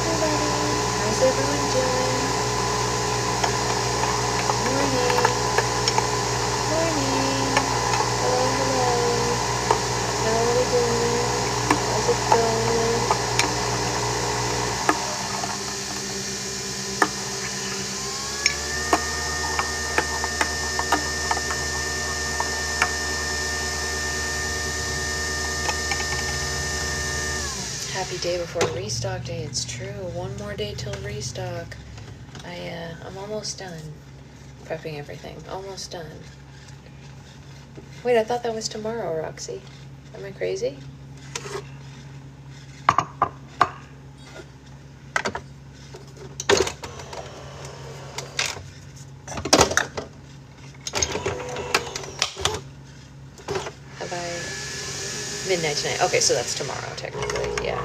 everybody. How's everyone doing? Morning. Morning. Hello, hello. How are we doing? How's it going? Happy day before restock day. It's true. One more day till restock. I'm almost done prepping everything. Almost done. Wait, I thought that was tomorrow, Roxy. Am I crazy? Have I? Midnight tonight. Okay, so that's tomorrow, technically. Yeah.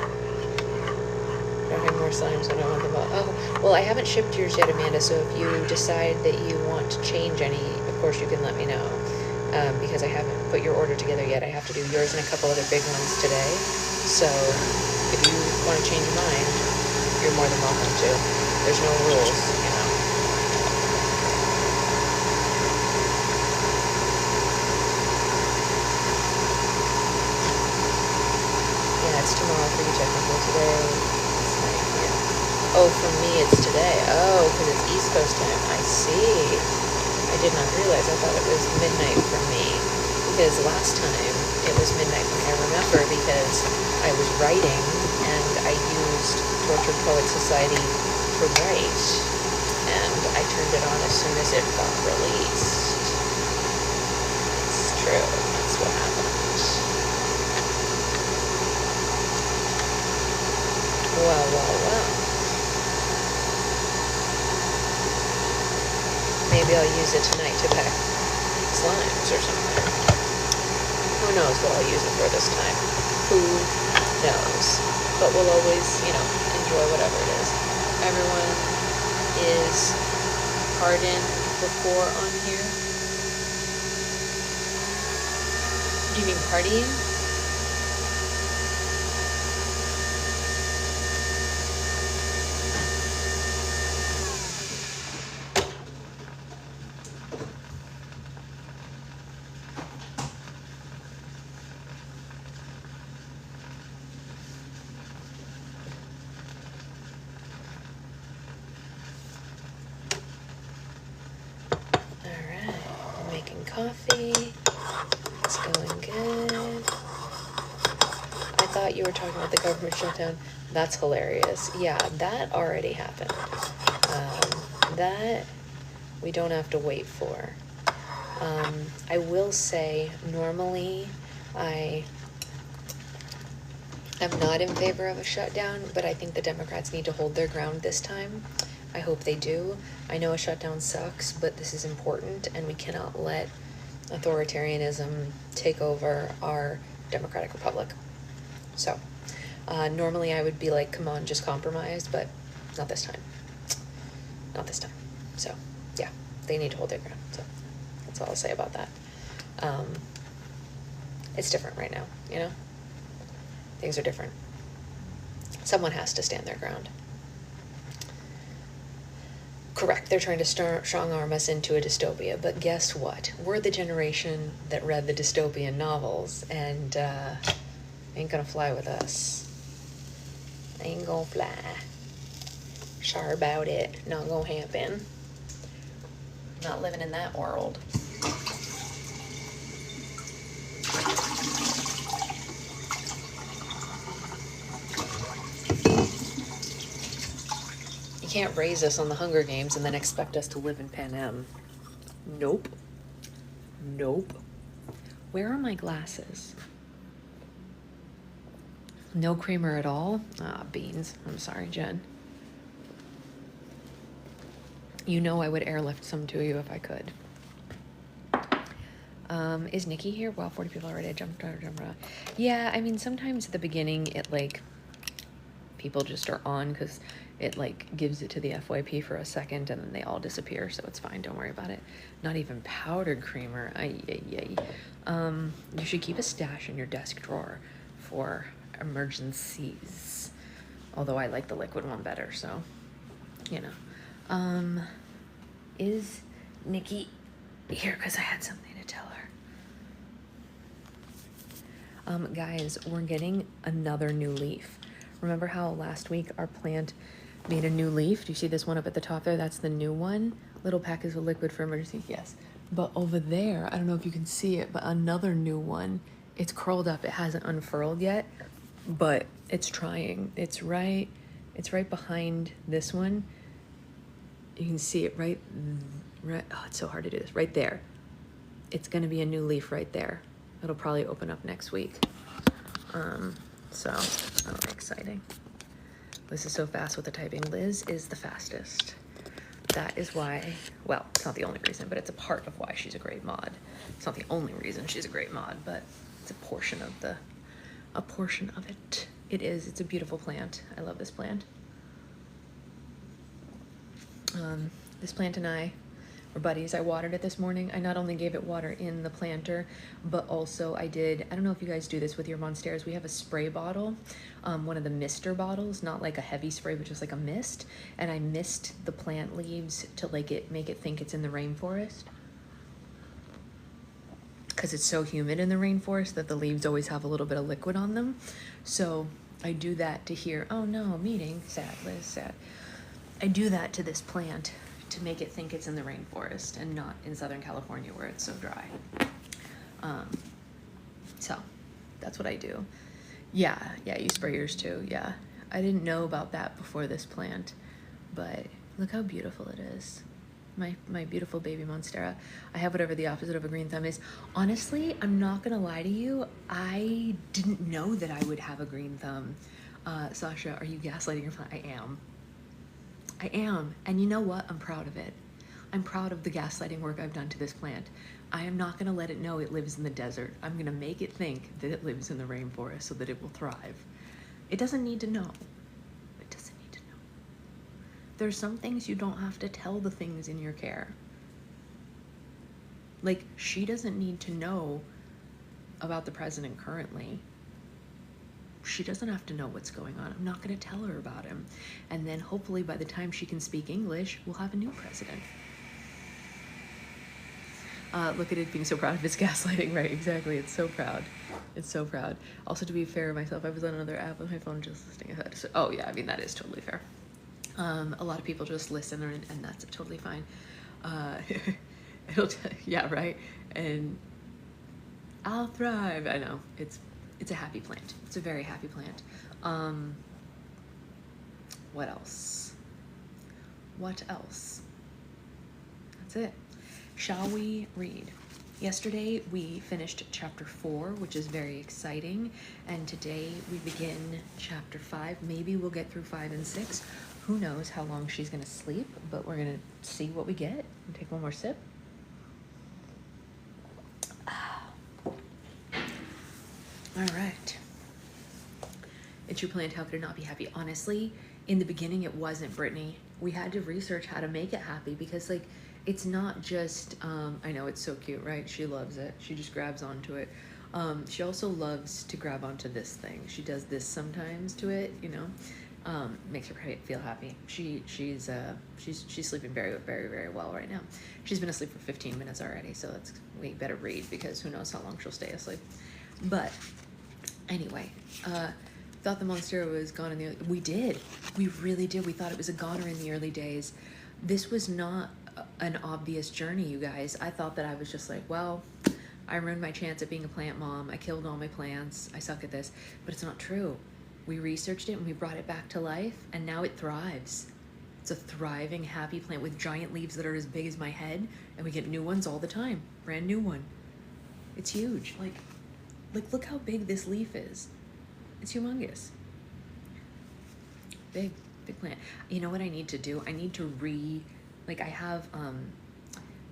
Don't have more slimes. I don't want them all. Oh, well, I haven't shipped yours yet, Amanda. So if you decide that you want to change any, of course you can let me know. Because I haven't put your order together yet. I have to do yours and a couple other big ones today. So if you want to change your mind, you're more than welcome to. There's no rules, you know. Yeah, it's tomorrow for you technically. Today, it's night, yeah. Oh, for me it's today. Oh, because it's East Coast time. I see. I did not realize. I thought it was midnight for me. Because last time it was midnight for me. I remember because I was writing and I used Tortured Poets Society to write. And I turned it on as soon as it got released. It's true. That's what happened. Well. Maybe I'll use it tonight to pack slimes or something. Who knows what I'll use it for this time? Who knows? But we'll always, enjoy whatever it is. Everyone is pardoned before on here. Do you mean partying? Coffee. It's going good. I thought you were talking about the government shutdown. That's hilarious. Yeah, that already happened. That we don't have to wait for. I will say, normally I am not in favor of a shutdown, but I think the Democrats need to hold their ground this time. I hope they do. I know a shutdown sucks, but this is important, and we cannot let authoritarianism take over our democratic republic. So, normally I would be like, come on, just compromise, but not this time. Not this time. So, yeah, they need to hold their ground. So, that's all I'll say about that. It's different right now, Things are different. Someone has to stand their ground. Correct, they're trying to strong-arm us into a dystopia, but guess what? We're the generation that read the dystopian novels, and ain't gonna fly with us. Ain't gonna fly. Sorry about it. Not gonna happen. Not living in that world. You can't raise us on the Hunger Games and then expect us to live in Panem. Nope. Where are my glasses? No creamer at all? Ah, beans. I'm sorry, Jen. You know I would airlift some to you if I could. Is Nikki here? Wow, 40 people already. I jumped out. Yeah, I mean, sometimes at the beginning, people just are on because it gives it to the FYP for a second and then they all disappear, so it's fine, don't worry about it. Not even powdered creamer. You should keep a stash in your desk drawer for emergencies. Although I like the liquid one better, so, you know. Is Nikki here? Because I had something to tell her. Guys, we're getting another new leaf. Remember how last week our plant made a new leaf? Do you see this one up at the top there? That's the new one. Little packets of liquid for emergency, yes. But over there, I don't know if you can see it, but another new one. It's curled up. It hasn't unfurled yet, but it's trying. It's right behind this one. You can see it right, oh, it's so hard to do this, right there. It's gonna be a new leaf right there. It'll probably open up next week. So, exciting. This is so fast with the typing. Liz is the fastest. That is why, well, it's not the only reason, but it's a part of why she's a great mod. It's not the only reason she's a great mod, but it's a portion of it. It's a beautiful plant. I love this plant. This plant and I were buddies. I watered it this morning. I not only gave it water in the planter, but also I don't know if you guys do this with your monsteras. We have a spray bottle, one of the mister bottles, not like a heavy spray, but just like a mist. And I mist the plant leaves to make it think it's in the rainforest. Because it's so humid in the rainforest that the leaves always have a little bit of liquid on them. So I do that to hear, oh no, meeting, sad, Liz, sad. I do that to this plant to make it think it's in the rainforest and not in Southern California where it's so dry. So that's what I do. Yeah, you spray yours too, yeah. I didn't know about that before this plant, but look how beautiful it is. My beautiful baby monstera. I have whatever the opposite of a green thumb is. Honestly, I'm not gonna lie to you, I didn't know that I would have a green thumb. Sasha, are you gaslighting your plant? I am, and you know what? I'm proud of it. I'm proud of the gaslighting work I've done to this plant. I am not gonna let it know it lives in the desert. I'm gonna make it think that it lives in the rainforest so that it will thrive. It doesn't need to know. It doesn't need to know. There's some things you don't have to tell the things in your care. Like, she doesn't need to know about the president currently. She doesn't have to know what's going on. I'm not going to tell her about him. And then hopefully by the time she can speak English, we'll have a new president. Look at it being so proud of its gaslighting. Right, exactly. It's so proud. It's so proud. Also, to be fair to myself, I was on another app with my phone just listening. So, oh yeah, I mean, that is totally fair. A lot of people just listen and that's totally fine. Yeah, right. And I'll thrive. I know. It's a happy plant. It's a very happy plant. What else? That's it. Shall we read? Yesterday we finished chapter 4, which is very exciting. And today we begin chapter 5. Maybe we'll get through 5 and 6. Who knows how long she's gonna sleep, but we're gonna see what we get. And take one more sip. All right. It's your plant. How could it not be happy? Honestly, in the beginning, it wasn't, Brittany. We had to research how to make it happy because, like, it's not just, I know it's so cute, right? She loves it. She just grabs onto it. She also loves to grab onto this thing. She does this sometimes to it, you know, makes her feel happy. She's sleeping very, very, very well right now. She's been asleep for 15 minutes already, so we better read because who knows how long she'll stay asleep. But anyway, thought the monstera was gone in the we really did. We thought it was a goner in the early days. This was not an obvious journey, you guys. I thought that I was just like, well, I ruined my chance at being a plant mom. I killed all my plants. I suck at this. But it's not true. We researched it and we brought it back to life, and now it thrives. It's a thriving, happy plant with giant leaves that are as big as my head, and we get new ones all the time. Brand new one. It's huge. Like look how big this leaf is. It's humongous. Big plant. You know what I need to do? I need to I have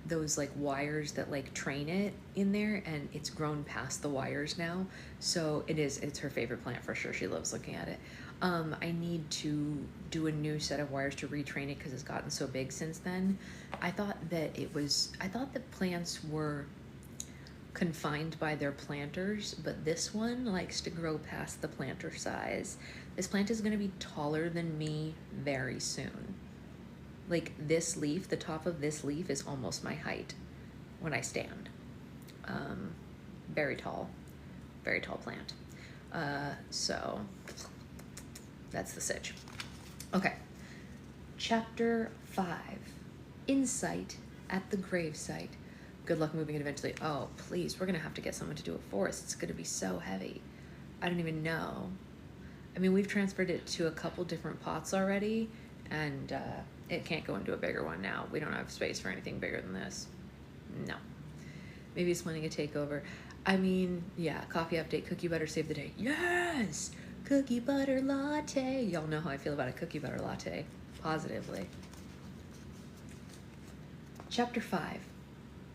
those like wires that like train it in there, and it's grown past the wires now. So it's her favorite plant for sure. She loves looking at it. I need to do a new set of wires to retrain it because it's gotten so big since then. I thought that plants were confined by their planters, but this one likes to grow past the planter size. This plant is going to be taller than me very soon. Like this leaf, the top of this leaf is almost my height when I stand. Very tall plant. So that's the sitch. Okay. Chapter 5, Insight at the Gravesite. Good luck moving it eventually. Oh, please, we're going to have to get someone to do it for us. It's going to be so heavy. I don't even know. I mean, we've transferred it to a couple different pots already, and it can't go into a bigger one now. We don't have space for anything bigger than this. No. Maybe it's planning a takeover. I mean, yeah, coffee update, cookie butter save the day. Yes! Cookie butter latte. Y'all know how I feel about a cookie butter latte. Positively. Chapter 5,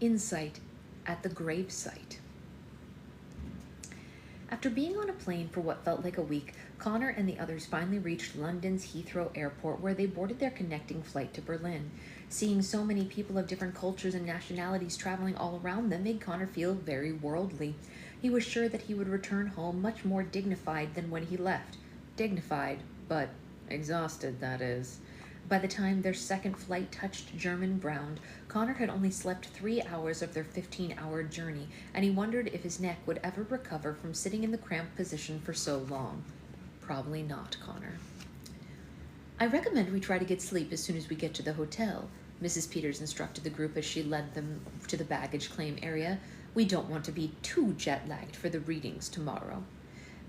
Insight at the Gravesite. After being on a plane for what felt like a week, Connor and the others finally reached London's Heathrow Airport, where they boarded their connecting flight to Berlin. Seeing so many people of different cultures and nationalities traveling all around them made Connor feel very worldly. He was sure that he would return home much more dignified than when he left. Dignified, but exhausted, that is. By the time their second flight touched German ground, Connor had only slept 3 hours of their 15-hour journey, and he wondered if his neck would ever recover from sitting in the cramped position for so long. Probably not, Connor. I recommend we try to get sleep as soon as we get to the hotel, Mrs. Peters instructed the group as she led them to the baggage claim area. We don't want to be too jet-lagged for the readings tomorrow.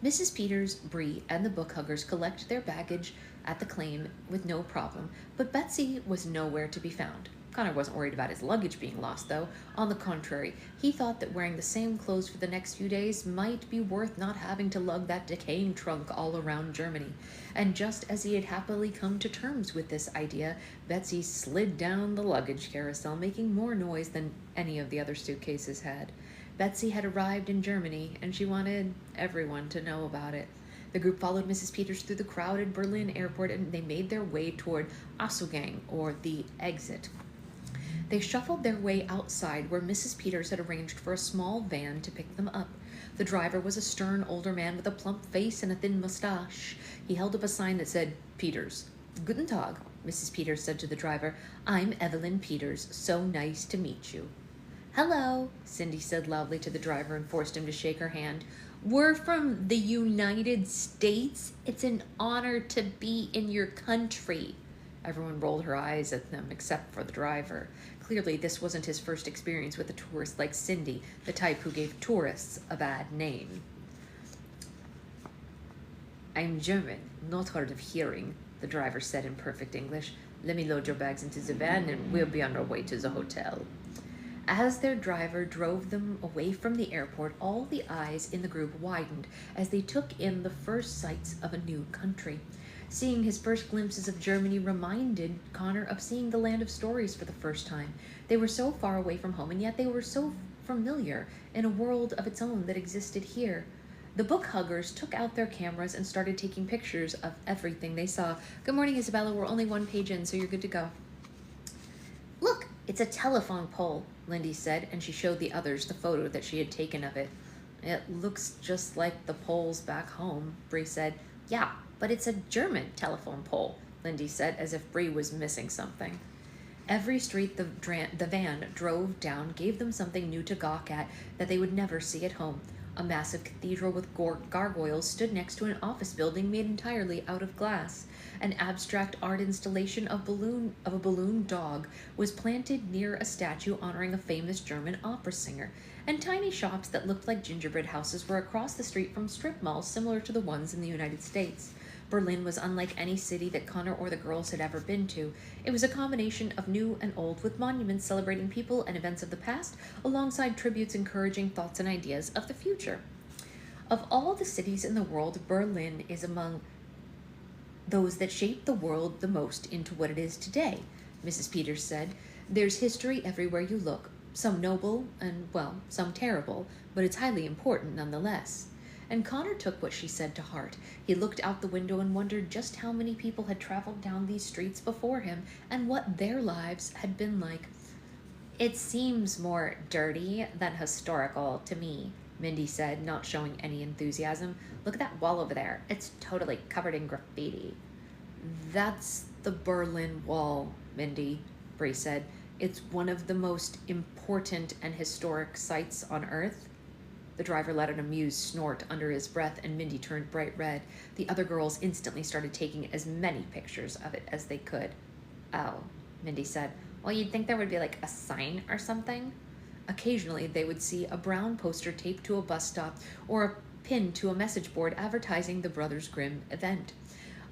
Mrs. Peters, Bree, and the book huggers collected their baggage at the claim with no problem, but Betsy was nowhere to be found. Connor wasn't worried about his luggage being lost, though. On the contrary, he thought that wearing the same clothes for the next few days might be worth not having to lug that decaying trunk all around Germany. And just as he had happily come to terms with this idea, Betsy slid down the luggage carousel, making more noise than any of the other suitcases had. Betsy had arrived in Germany, and she wanted everyone to know about it. The group followed Mrs. Peters through the crowded Berlin airport, and they made their way toward Ausgang, or the exit. They shuffled their way outside, where Mrs. Peters had arranged for a small van to pick them up. The driver was a stern older man with a plump face and a thin mustache. He held up a sign that said, Peters. Guten Tag, Mrs. Peters said to the driver. I'm Evelyn Peters. So nice to meet you. Hello, Cindy said loudly to the driver and forced him to shake her hand. We're from the United States. It's an honor to be in your country. Everyone rolled her eyes at them except for the driver. Clearly, this wasn't his first experience with a tourist like Cindy, the type who gave tourists a bad name. I'm German, not hard of hearing, the driver said in perfect English. Let me load your bags into the van and we'll be on our way to the hotel. As their driver drove them away from the airport, all the eyes in the group widened as they took in the first sights of a new country. Seeing his first glimpses of Germany reminded Connor of seeing the land of stories for the first time. They were so far away from home, and yet they were so familiar in a world of its own that existed here. The book huggers took out their cameras and started taking pictures of everything they saw. Good morning, Isabella. We're only one page in, so you're good to go. Look, it's a telephone pole, Lindy said, and she showed the others the photo that she had taken of it. It looks just like the poles back home, Bree said. Yeah, but it's a German telephone pole, Lindy said, as if Bree was missing something. Every street the van drove down gave them something new to gawk at that they would never see at home. A massive cathedral with gargoyles stood next to an office building made entirely out of glass. An abstract art installation of a balloon dog was planted near a statue honoring a famous German opera singer, and tiny shops that looked like gingerbread houses were across the street from strip malls similar to the ones in the United States. Berlin was unlike any city that Connor or the girls had ever been to. It was a combination of new and old, with monuments celebrating people and events of the past, alongside tributes encouraging thoughts and ideas of the future. Of all the cities in the world, Berlin is among those that shaped the world the most into what it is today, Mrs. Peters said. There's history everywhere you look, some noble and, well, some terrible, but it's highly important nonetheless. And Connor took what she said to heart. He looked out the window and wondered just how many people had traveled down these streets before him and what their lives had been like. It seems more dirty than historical to me, Mindy said, not showing any enthusiasm. Look at that wall over there. It's totally covered in graffiti. That's the Berlin Wall, Mindy, Bree said. It's one of the most important and historic sites on Earth. The driver let an amused snort under his breath, and Mindy turned bright red. The other girls instantly started taking as many pictures of it as they could. Oh, Mindy said. Well, you'd think there would be like a sign or something. Occasionally, they would see a brown poster taped to a bus stop or a pin to a message board advertising the Brothers Grimm event.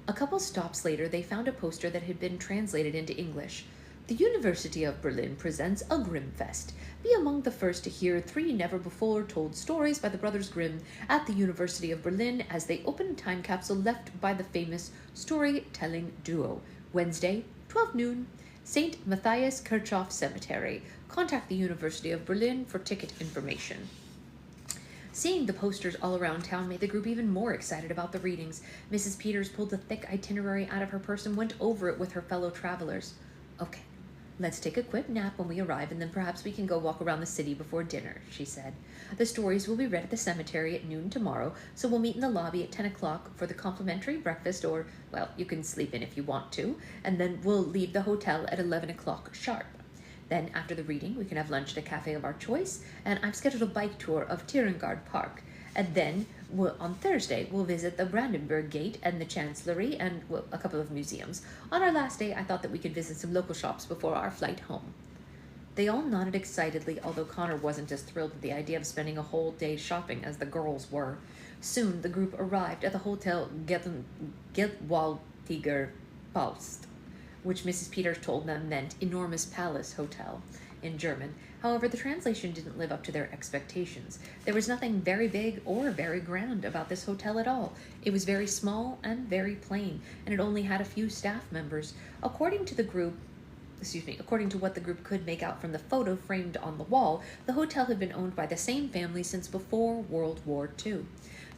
A couple stops later, they found a poster that had been translated into English. The University of Berlin presents a Grimmfest. Be among the first to hear 3 never-before-told stories by the Brothers Grimm at the University of Berlin as they open a time capsule left by the famous storytelling duo. Wednesday, 12 noon, St. Matthias Kirchhoff Cemetery. Contact the University of Berlin for ticket information. Seeing the posters all around town made the group even more excited about the readings. Mrs. Peters pulled the thick itinerary out of her purse and went over it with her fellow travelers. Okay, let's take a quick nap when we arrive, and then perhaps we can go walk around the city before dinner, she said. The stories will be read at the cemetery at noon tomorrow, so we'll meet in the lobby at 10 o'clock for the complimentary breakfast, or, well, you can sleep in if you want to, and then we'll leave the hotel at 11 o'clock sharp. Then, after the reading, we can have lunch at a cafe of our choice, and I've scheduled a bike tour of Tierengard Park. And then, on Thursday, we'll visit the Brandenburg Gate and the Chancellery and, well, a couple of museums. On our last day, I thought that we could visit some local shops before our flight home. They all nodded excitedly, although Connor wasn't as thrilled with the idea of spending a whole day shopping as the girls were. Soon, the group arrived at the Hotel Geltwaltiger Palast, which Mrs. Peters told them meant Enormous Palace Hotel in German. However, the translation didn't live up to their expectations. There was nothing very big or very grand about this hotel at all. It was very small and very plain, and it only had a few staff members. According to what the group could make out from the photo framed on the wall, the hotel had been owned by the same family since before World War II.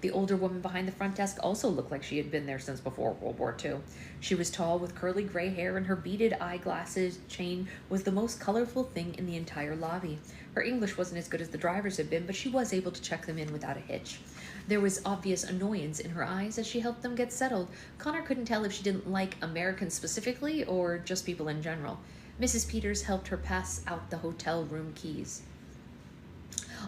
The older woman behind the front desk also looked like she had been there since before World War II. She was tall with curly gray hair, and her beaded eyeglasses chain was the most colorful thing in the entire lobby. Her English wasn't as good as the driver's had been, but she was able to check them in without a hitch. There was obvious annoyance in her eyes as she helped them get settled. Connor couldn't tell if she didn't like Americans specifically or just people in general. Mrs. Peters helped her pass out the hotel room keys.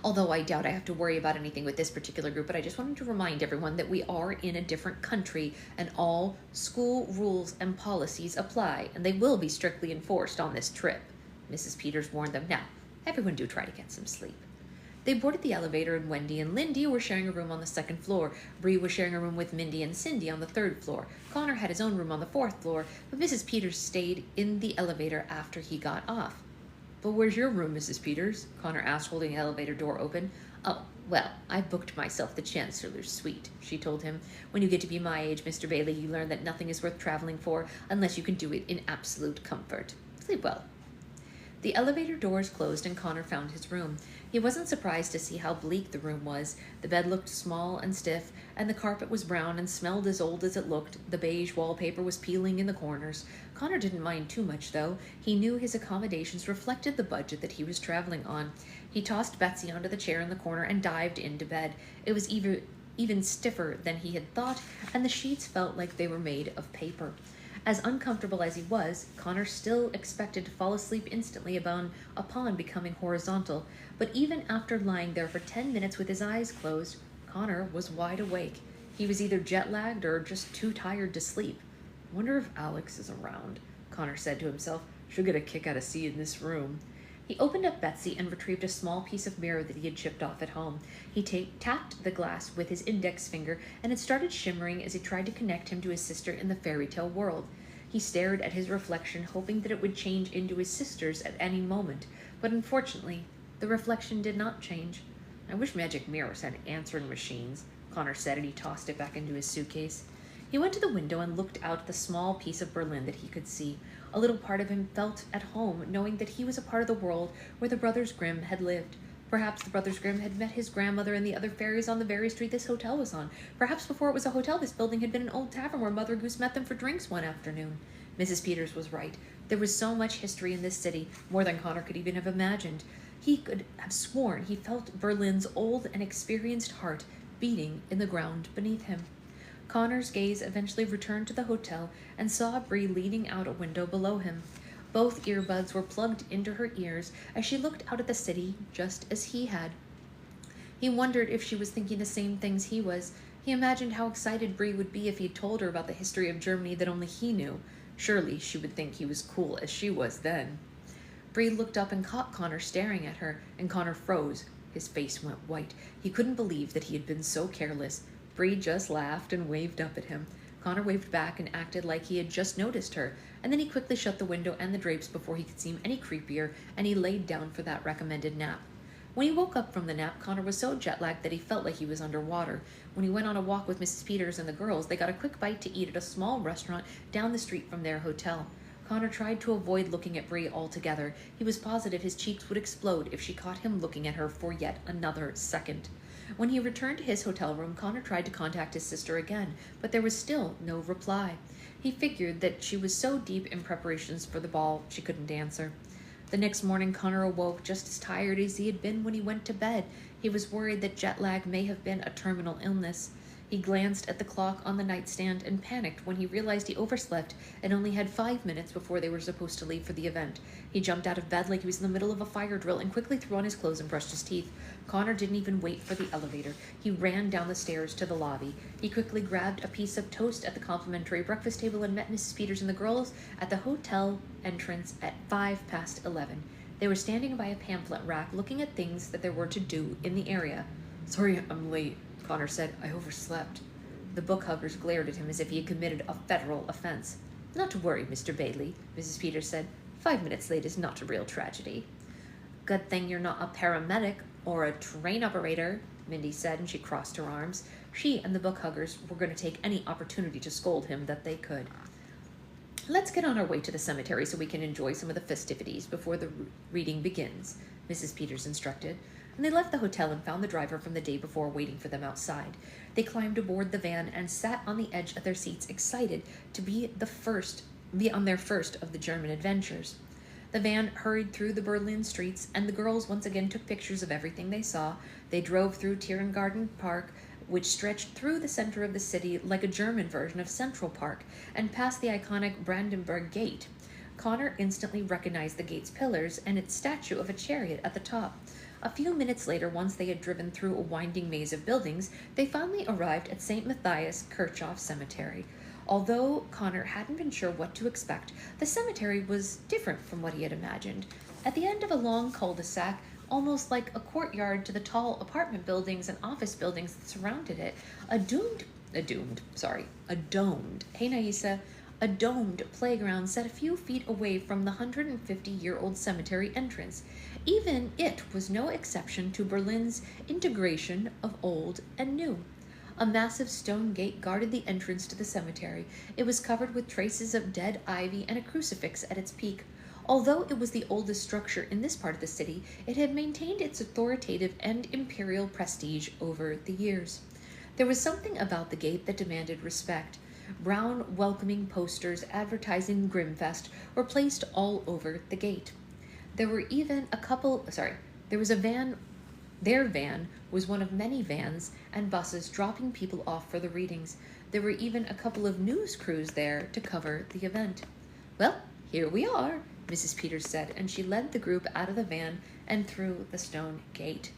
Although I doubt I have to worry about anything with this particular group, but I just wanted to remind everyone that we are in a different country and all school rules and policies apply, and they will be strictly enforced on this trip, Mrs. Peters warned them. Now, everyone do try to get some sleep. They boarded the elevator, and Wendy and Lindy were sharing a room on the 2nd floor. Bree was sharing a room with Mindy and Cindy on the 3rd floor. Connor had his own room on the 4th floor, but Mrs. Peters stayed in the elevator after he got off. But where's your room, Mrs. Peters? Connor asked, holding the elevator door open. Oh, well, I booked myself the Chancellor's suite, she told him. When you get to be my age, Mr. Bailey, you learn that nothing is worth traveling for unless you can do it in absolute comfort. Sleep well. The elevator doors closed and Connor found his room. He wasn't surprised to see how bleak the room was. The bed looked small and stiff, and the carpet was brown and smelled as old as it looked. The beige wallpaper was peeling in the corners. Connor didn't mind too much, though. He knew his accommodations reflected the budget that he was traveling on. He tossed Betsy onto the chair in the corner and dived into bed. It was even stiffer than he had thought, and the sheets felt like they were made of paper. As uncomfortable as he was, Connor still expected to fall asleep instantly upon becoming horizontal, but even after lying there for 10 minutes with his eyes closed, Connor was wide awake. He was either jet-lagged or just too tired to sleep. Wonder if Alex is around, Connor said to himself. She'll get a kick out of seeing in this room. He opened up Betsy and retrieved a small piece of mirror that he had chipped off at home. He tapped the glass with his index finger, and it started shimmering as he tried to connect him to his sister in the fairy tale world. He stared at his reflection, hoping that it would change into his sister's at any moment, but unfortunately, the reflection did not change. I wish magic mirrors had answering machines, Connor said, and he tossed it back into his suitcase. He went to the window and looked out at the small piece of Berlin that he could see. A little part of him felt at home, knowing that he was a part of the world where the Brothers Grimm had lived. Perhaps the Brothers Grimm had met his grandmother and the other fairies on the very street this hotel was on. Perhaps before it was a hotel, this building had been an old tavern where Mother Goose met them for drinks one afternoon. Mrs. Peters was right. There was so much history in this city, more than Connor could even have imagined. He could have sworn he felt Berlin's old and experienced heart beating in the ground beneath him. Connor's gaze eventually returned to the hotel and saw Bree leaning out a window below him. Both earbuds were plugged into her ears as she looked out at the city just as he had. He wondered if she was thinking the same things he was. He imagined how excited Bree would be if he told her about the history of Germany that only he knew. Surely she would think he was cool as she was then. Bree looked up and caught Connor staring at her, and Connor froze. His face went white. He couldn't believe that he had been so careless. Bree just laughed and waved up at him. Connor waved back and acted like he had just noticed her, and then he quickly shut the window and the drapes before he could seem any creepier, and he laid down for that recommended nap. When he woke up from the nap, Connor was so jet-lagged that he felt like he was underwater. When he went on a walk with Mrs. Peters and the girls, they got a quick bite to eat at a small restaurant down the street from their hotel. Connor tried to avoid looking at Bree altogether. He was positive his cheeks would explode if she caught him looking at her for yet another second. When he returned to his hotel room, Connor tried to contact his sister again, but there was still no reply. He figured that she was so deep in preparations for the ball she couldn't answer. The next morning, Connor awoke just as tired as he had been when he went to bed. He was worried that jet lag may have been a terminal illness. He glanced at the clock on the nightstand and panicked when he realized he overslept and only had 5 minutes before they were supposed to leave for the event. He jumped out of bed like he was in the middle of a fire drill and quickly threw on his clothes and brushed his teeth. Connor didn't even wait for the elevator. He ran down the stairs to the lobby. He quickly grabbed a piece of toast at the complimentary breakfast table and met Mrs. Peters and the girls at the hotel entrance at 11:05. They were standing by a pamphlet rack looking at things that there were to do in the area. "Sorry I'm late," Connor said. "I overslept." The book huggers glared at him as if he had committed a federal offense. "Not to worry, Mr. Bailey," Mrs. Peters said. 5 minutes late is not a real tragedy." "Good thing you're not a paramedic or a train operator," Mindy said, and she crossed her arms. She and the book huggers were going to take any opportunity to scold him that they could. "Let's get on our way to the cemetery so we can enjoy some of the festivities before the reading begins," Mrs. Peters instructed. And they left the hotel and found the driver from the day before waiting for them outside. They climbed aboard the van and sat on the edge of their seats, excited to be on their first of the German adventures. The van hurried through the Berlin streets, and the girls once again took pictures of everything they saw. They drove through Tiergarten Park, which stretched through the center of the city like a German version of Central Park, and past the iconic Brandenburg Gate. Connor instantly recognized the gate's pillars and its statue of a chariot at the top. A few minutes later, once they had driven through a winding maze of buildings, they finally arrived at St. Matthias Kirchhoff Cemetery. Although Connor hadn't been sure what to expect, the cemetery was different from what he had imagined. At the end of a long cul-de-sac, almost like a courtyard to the tall apartment buildings and office buildings that surrounded it, a domed playground sat a few feet away from the 150-year-old cemetery entrance. Even it was no exception to Berlin's integration of old and new. A massive stone gate guarded the entrance to the cemetery. It was covered with traces of dead ivy and a crucifix at its peak. Although it was the oldest structure in this part of the city, it had maintained its authoritative and imperial prestige over the years. There was something about the gate that demanded respect. Brown welcoming posters advertising Grimfest were placed all over the gate. There was a van. Their van was one of many vans and buses dropping people off for the readings. There were even a couple of news crews there to cover the event. "Well, here we are," Mrs. Peters said, and she led the group out of the van and through the stone gate.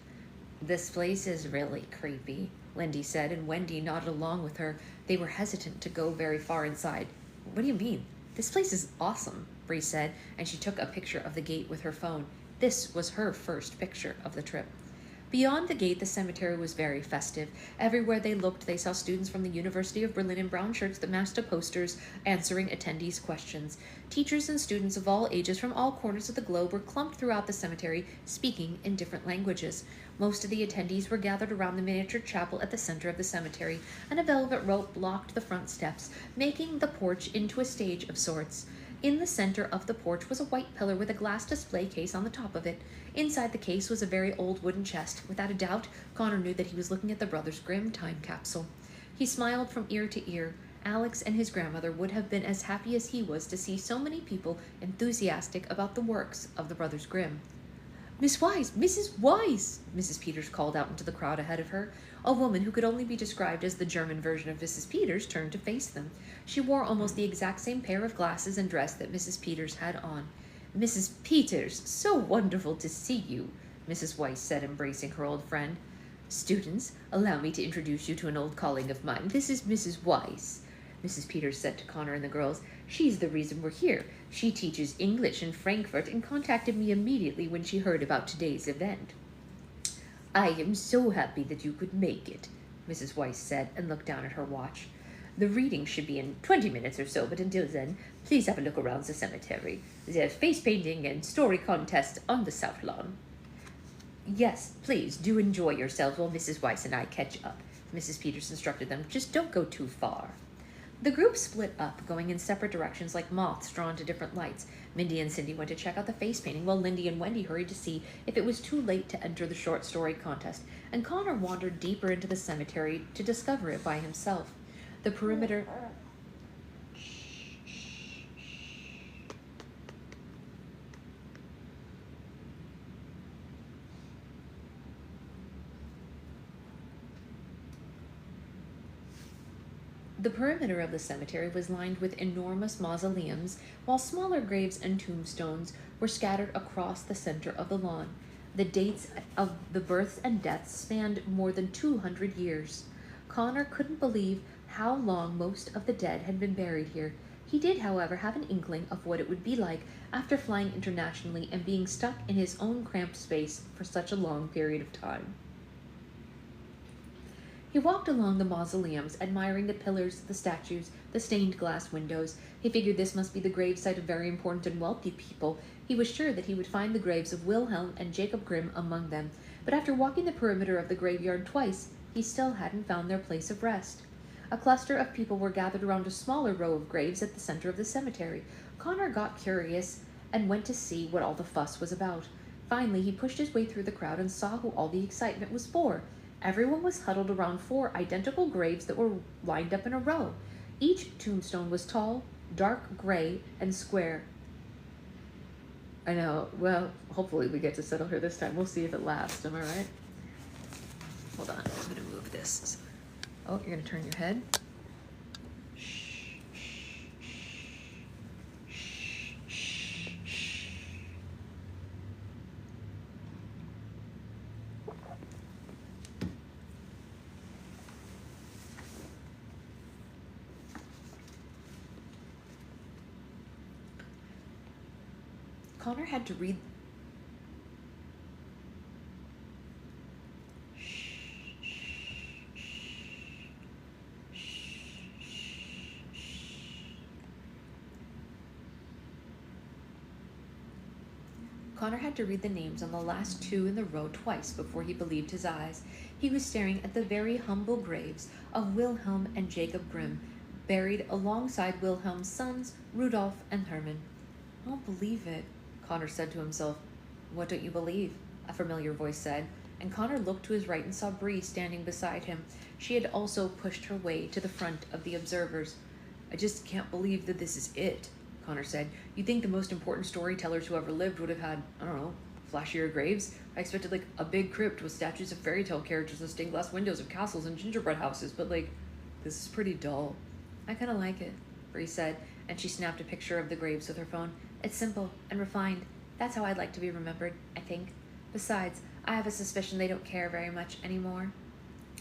"This place is really creepy," Lindy said, and Wendy nodded along with her. They were hesitant to go very far inside. "What do you mean? This place is awesome," Bree said, and she took a picture of the gate with her phone. This was her first picture of the trip. Beyond the gate, the cemetery was very festive. Everywhere they looked, they saw students from the University of Berlin in brown shirts that matched the posters, answering attendees' questions. Teachers and students of all ages from all corners of the globe were clumped throughout the cemetery, speaking in different languages. Most of the attendees were gathered around the miniature chapel at the center of the cemetery, and a velvet rope blocked the front steps, making the porch into a stage of sorts. In the center of the porch was a white pillar with a glass display case on the top of it. Inside the case was a very old wooden chest. Without a doubt, Connor knew that he was looking at the Brothers Grimm time capsule. He smiled from ear to ear. Alex and his grandmother would have been as happy as he was to see so many people enthusiastic about the works of the Brothers Grimm. "Miss Wise! Mrs. Wise!" Mrs. Peters called out into the crowd ahead of her. A woman who could only be described as the German version of Mrs. Peters turned to face them. She wore almost the exact same pair of glasses and dress that Mrs. Peters had on. "Mrs. Peters, so wonderful to see you," Mrs. Weiss said, embracing her old friend. "Students, allow me to introduce you to an old colleague of mine. This is Mrs. Weiss," Mrs. Peters said to Connor and the girls. "She's the reason we're here. She teaches English in Frankfurt and contacted me immediately when she heard about today's event." "I am so happy that you could make it," Mrs. Weiss said, and looked down at her watch. "The reading should be in 20 minutes or so, but until then, please have a look around the cemetery. There's face painting and story contest on the south lawn." "Yes, please do enjoy yourselves while Mrs. Weiss and I catch up," Mrs. Peters instructed them. "Just don't go too far." The group split up, going in separate directions like moths drawn to different lights. Mindy and Cindy went to check out the face painting, while Lindy and Wendy hurried to see if it was too late to enter the short story contest, and Connor wandered deeper into the cemetery to discover it by himself. The perimeter... The perimeter of the cemetery was lined with enormous mausoleums, while smaller graves and tombstones were scattered across the center of the lawn. The dates of the births and deaths spanned more than 200 years. Connor couldn't believe how long most of the dead had been buried here. He did, however, have an inkling of what it would be like after flying internationally and being stuck in his own cramped space for such a long period of time. He walked along the mausoleums, admiring the pillars, the statues, the stained glass windows. He figured this must be the gravesite of very important and wealthy people. He was sure that he would find the graves of Wilhelm and Jacob Grimm among them, but after walking the perimeter of the graveyard twice, he still hadn't found their place of rest. A cluster of people were gathered around a smaller row of graves at the center of the cemetery. Connor got curious and went to see what all the fuss was about. Finally, he pushed his way through the crowd and saw who all the excitement was for. Everyone was huddled around 4 identical graves that were lined up in a row. Each tombstone was tall, dark gray, and square. I know. Well, hopefully we get to settle here this time. We'll see if it lasts. Am I right? Hold on. I'm going to move this. Oh, you're going to turn your head. Connor had to read... Connor had to read the names on the last 2 in the row twice before he believed his eyes. He was staring at the very humble graves of Wilhelm and Jacob Grimm, buried alongside Wilhelm's sons, Rudolf and Hermann. "I don't believe it," Connor said to himself. "What don't you believe?" a familiar voice said, and Connor looked to his right and saw Bree standing beside him. She had also pushed her way to the front of the observers. "I just can't believe that this is it," Connor said. "You'd think the most important storytellers who ever lived would have had, I don't know, flashier graves. I expected, like, a big crypt with statues of fairy tale characters and stained glass windows of castles and gingerbread houses, but, like, this is pretty dull." "I kind of like it," Bree said, and she snapped a picture of the graves with her phone. "It's simple and refined. That's how I'd like to be remembered, I think. Besides, I have a suspicion they don't care very much anymore."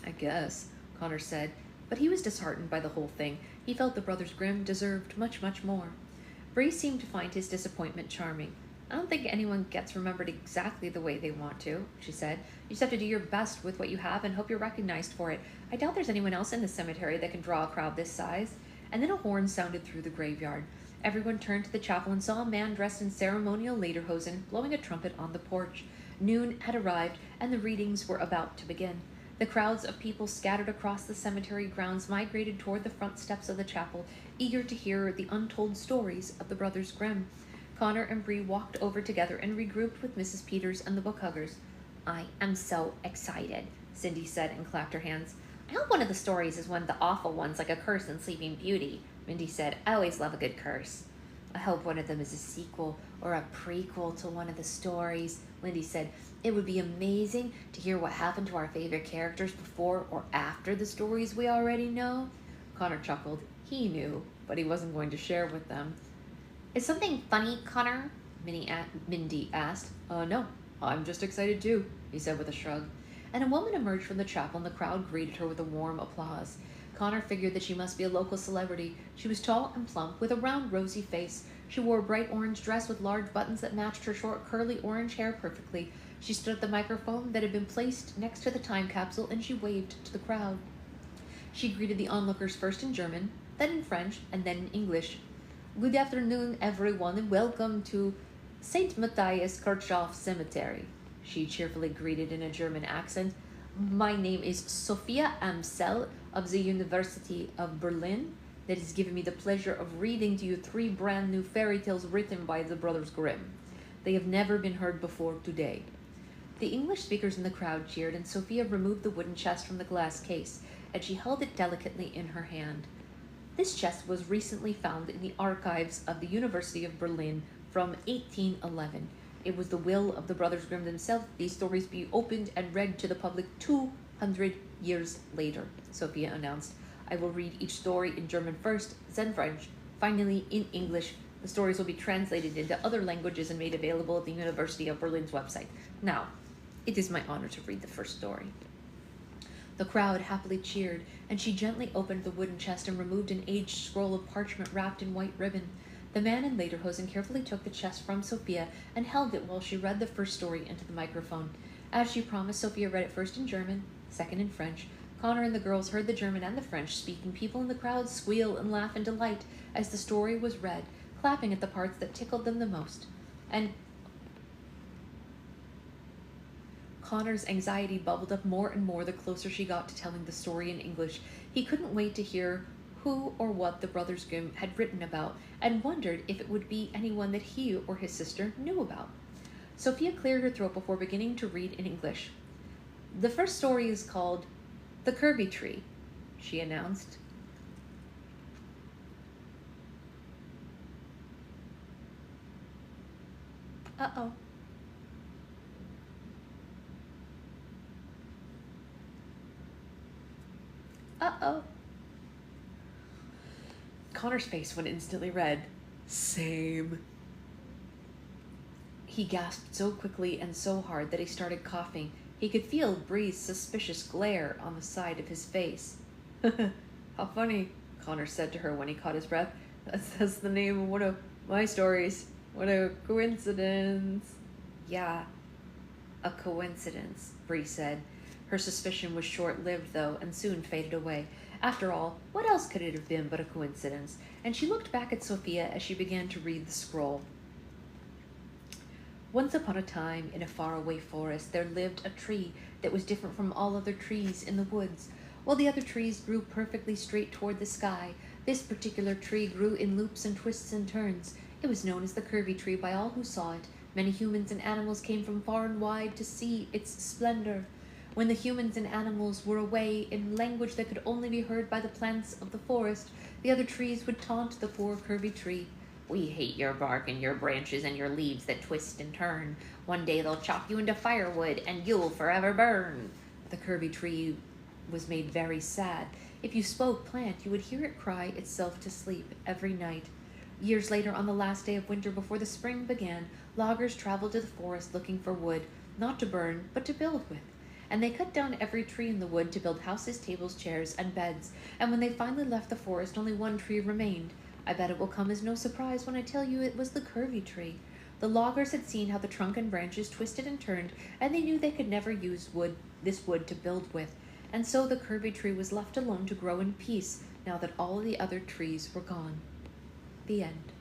"I guess," Connor said, but he was disheartened by the whole thing. He felt the Brothers Grimm deserved much, much more. Bree seemed to find his disappointment charming. "I don't think anyone gets remembered exactly the way they want to," she said. "You just have to do your best with what you have and hope you're recognized for it. I doubt there's anyone else in the cemetery that can draw a crowd this size." And then a horn sounded through the graveyard. Everyone turned to the chapel and saw a man dressed in ceremonial lederhosen blowing a trumpet on the porch. Noon had arrived, and the readings were about to begin. The crowds of people scattered across the cemetery grounds migrated toward the front steps of the chapel, eager to hear the untold stories of the Brothers Grimm. Connor and Bree walked over together and regrouped with Mrs. Peters and the book huggers. "I am so excited," Cindy said and clapped her hands. I hope one of the stories is one of the awful ones, like A Curse in Sleeping Beauty, Mindy said. I always love a good curse. I hope one of them is a sequel or a prequel to one of the stories, Lindy said. It would be amazing to hear what happened to our favorite characters before or after the stories we already know. Connor chuckled. He knew, but he wasn't going to share with them. Is something funny, Connor? Mindy asked. No, I'm just excited too, he said with a shrug. And a woman emerged from the chapel and the crowd greeted her with a warm applause. Connor figured that she must be a local celebrity. She was tall and plump, with a round, rosy face. She wore a bright orange dress with large buttons that matched her short, curly orange hair perfectly. She stood at the microphone that had been placed next to the time capsule, and she waved to the crowd. She greeted the onlookers first in German, then in French, and then in English. Good afternoon, everyone, and welcome to St. Matthias Kirchhoff Cemetery, she cheerfully greeted in a German accent. My name is Sophia Amsel of the University of Berlin. That has given me the pleasure of reading to you 3 brand new fairy tales written by the Brothers Grimm. They have never been heard before today. The English speakers in the crowd cheered, and Sophia removed the wooden chest from the glass case, and she held it delicately in her hand. This chest was recently found in the archives of the University of Berlin from 1811. It was the will of the Brothers Grimm themselves these stories be opened and read to the public 200 years later, Sophia announced. I will read each story in German first, then French, finally in English. The stories will be translated into other languages and made available at the University of Berlin's website. Now, it is my honor to read the first story. The crowd happily cheered, and she gently opened the wooden chest and removed an aged scroll of parchment wrapped in white ribbon. The man in lederhosen carefully took the chest from Sophia and held it while she read the first story into the microphone. As she promised, Sophia read it first in German, second in French. Connor and the girls heard the German and the French-speaking people in the crowd squeal and laugh in delight as the story was read, clapping at the parts that tickled them the most. And Connor's anxiety bubbled up more and more the closer she got to telling the story in English. He couldn't wait to hear who or what the Brothers Grimm had written about, and wondered if it would be anyone that he or his sister knew about. Sophia cleared her throat before beginning to read in English. The first story is called The Kirby Tree, she announced. Uh-oh. Uh-oh. Connor's face went instantly red. Same. He gasped so quickly and so hard that he started coughing. He could feel Bree's suspicious glare on the side of his face. How funny, Connor said to her when he caught his breath. That's the name of one of my stories. What a coincidence. Yeah, a coincidence, Bree said. Her suspicion was short-lived, though, and soon faded away. After all, what else could it have been but a coincidence? And she looked back at Sophia as she began to read the scroll. Once upon a time, in a faraway forest, there lived a tree that was different from all other trees in the woods. While the other trees grew perfectly straight toward the sky, this particular tree grew in loops and twists and turns. It was known as the Curvy Tree by all who saw it. Many humans and animals came from far and wide to see its splendor. When the humans and animals were away in language that could only be heard by the plants of the forest, the other trees would taunt the poor Curvy Tree. We hate your bark and your branches and your leaves that twist and turn. One day they'll chop you into firewood and you'll forever burn. The Curvy Tree was made very sad. If you spoke plant, you would hear it cry itself to sleep every night. Years later, on the last day of winter before the spring began, loggers traveled to the forest looking for wood, not to burn, but to build with. And they cut down every tree in the wood to build houses, tables, chairs, and beds. And when they finally left the forest, only one tree remained. I bet it will come as no surprise when I tell you it was the Curvy Tree. The loggers had seen how the trunk and branches twisted and turned, and they knew they could never use this wood to build with. And so the Curvy Tree was left alone to grow in peace, now that all the other trees were gone. The end.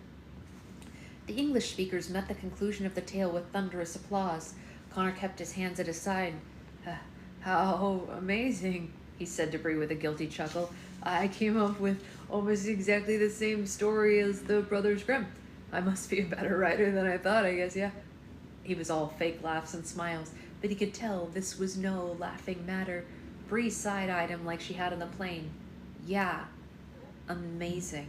The English speakers met the conclusion of the tale with thunderous applause. Connor kept his hands at his side. How amazing, he said to Bree with a guilty chuckle. I came up with almost exactly the same story as the Brothers Grimm. I must be a better writer than I thought, I guess, yeah. He was all fake laughs and smiles, but he could tell this was no laughing matter. Bree side-eyed him like she had on the plane. Yeah, amazing.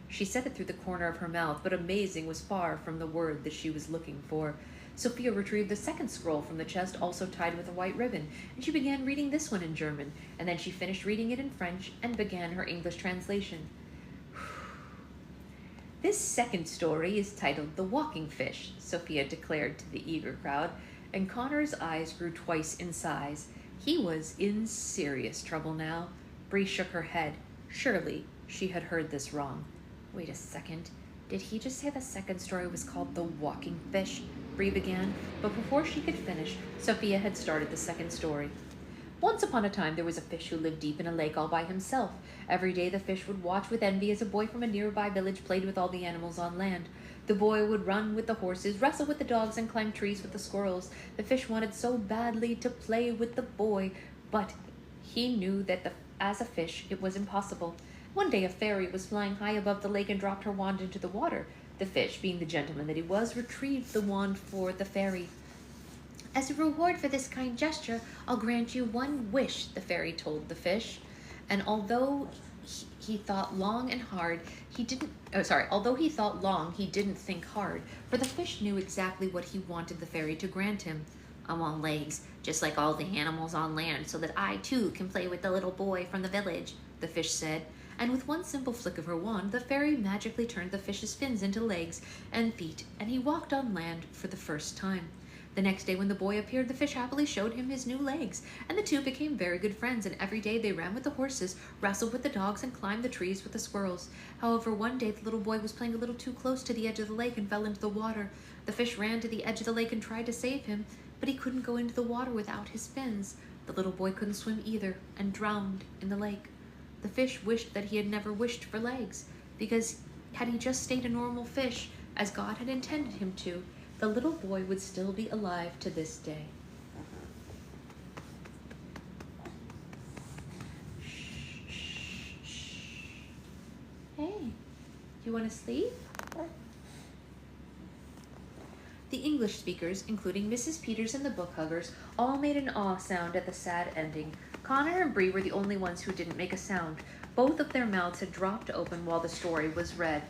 She said it through the corner of her mouth, but amazing was far from the word that she was looking for. Sophia retrieved the second scroll from the chest, also tied with a white ribbon, and she began reading this one in German, and then she finished reading it in French and began her English translation. This second story is titled The Walking Fish, Sophia declared to the eager crowd, and Connor's eyes grew twice in size. He was in serious trouble now. Bree shook her head. Surely she had heard this wrong. Wait a second. Did he just say the second story was called The Walking Fish? Bree began, but before she could finish, Sophia had started the second story. Once upon a time, there was a fish who lived deep in a lake all by himself. Every day, the fish would watch with envy as a boy from a nearby village played with all the animals on land. The boy would run with the horses, wrestle with the dogs, and climb trees with the squirrels. The fish wanted so badly to play with the boy, but he knew that as a fish, it was impossible. One day, a fairy was flying high above the lake and dropped her wand into the water. The fish, being the gentleman that he was, retrieved the wand for the fairy. As a reward for this kind gesture, I'll grant you one wish, the fairy told the fish. And although he thought long and hard, he didn't think hard, for the fish knew exactly what he wanted the fairy to grant him. I want legs, just like all the animals on land, so that I too can play with the little boy from the village, the fish said. And with one simple flick of her wand, the fairy magically turned the fish's fins into legs and feet, and he walked on land for the first time. The next day when the boy appeared, the fish happily showed him his new legs, and the two became very good friends, and every day they ran with the horses, wrestled with the dogs, and climbed the trees with the squirrels. However, one day the little boy was playing a little too close to the edge of the lake and fell into the water. The fish ran to the edge of the lake and tried to save him, but he couldn't go into the water without his fins. The little boy couldn't swim either, and drowned in the lake. The fish wished that he had never wished for legs, because had he just stayed a normal fish, as God had intended him to, the little boy would still be alive to this day. Hey, do you want to sleep? The English speakers, including Mrs. Peters and the book huggers, all made an awe sound at the sad ending. Connor and Bree were the only ones who didn't make a sound. Both of their mouths had dropped open while the story was read.